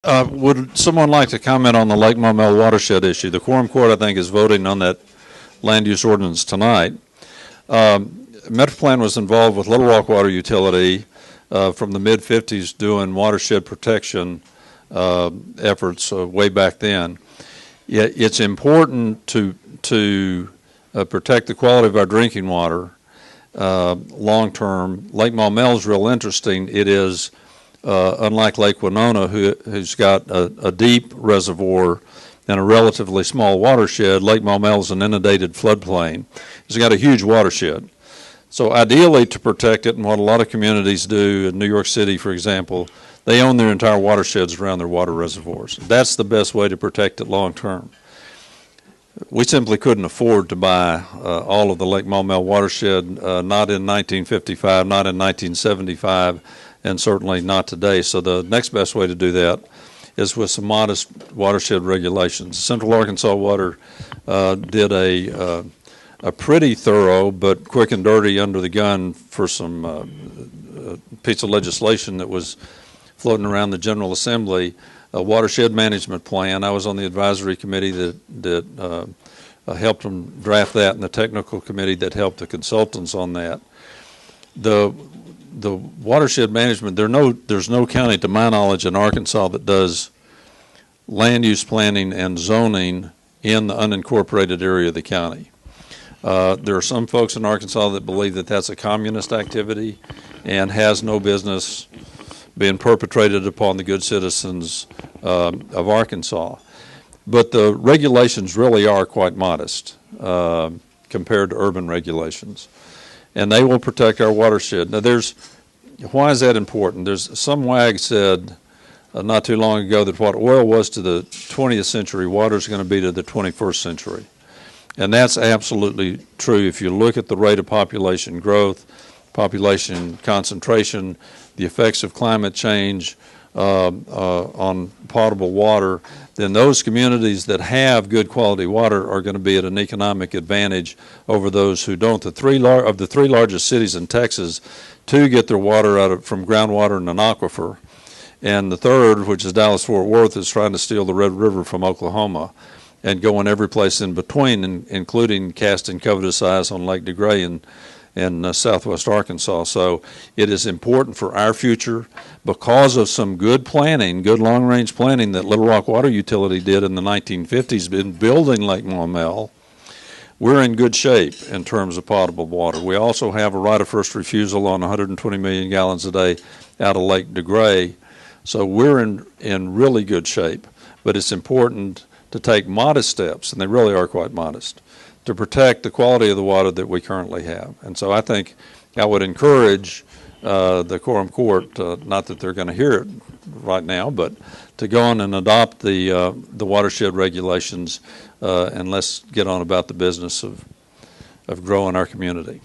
Would someone like to comment on the Lake Maumelle watershed issue? The Quorum Court, I think, is voting on that land use ordinance tonight. Metroplan was involved with Little Rock Water Utility from the mid-'50s doing watershed protection efforts way back then. It's important to protect the quality of our drinking water long term. Lake Maumelle is real interesting. It is unlike Lake Winona, who's got a deep reservoir and a relatively small watershed. Lake Maumelle is an inundated floodplain. It's got a huge watershed. So ideally, to protect it, and what a lot of communities do in New York City, for example, they own their entire watersheds around their water reservoirs. That's the best way to protect it long term. We simply couldn't afford to buy all of the Lake Maumelle watershed, not in 1955, not in 1975, and certainly not today. So the next best way to do that is with some modest watershed regulations. Central Arkansas Water did a pretty thorough but quick and dirty under the gun for some piece of legislation that was floating around the General Assembly, a watershed management plan. I was on the advisory committee that helped them draft that, and the technical committee that helped the consultants on that. The watershed management, there's no county, to my knowledge, in Arkansas that does land use planning and zoning in the unincorporated area of the county. There are some folks in Arkansas that believe that that's a communist activity and has no business being perpetrated upon the good citizens of Arkansas. But the regulations really are quite modest compared to urban regulations, and they will protect our watershed. Now, why is that important? Some wag said not too long ago that what oil was to the 20th century, water is going to be to the 21st century. And that's absolutely true. If you look at the rate of population growth, population concentration, the effects of climate change on potable water, then those communities that have good quality water are going to be at an economic advantage over those who don't. Of the three largest cities in Texas, two get their water from groundwater in an aquifer, and the third, which is Dallas-Fort Worth, is trying to steal the Red River from Oklahoma and going every place in between, including casting covetous eyes on Lake DeGray in southwest Arkansas. So it is important for our future because of some good planning, good long-range planning that Little Rock Water Utility did in the 1950s in building Lake Maumelle. We're in good shape in terms of potable water. We also have a right of first refusal on 120 million gallons a day out of Lake DeGray. So we're in really good shape. But it's important to take modest steps, and they really are quite modest, to protect the quality of the water that we currently have. And so I think I would encourage the Quorum Court, not that they're going to hear it right now, but to go on and adopt the watershed regulations, and let's get on about the business of growing our community.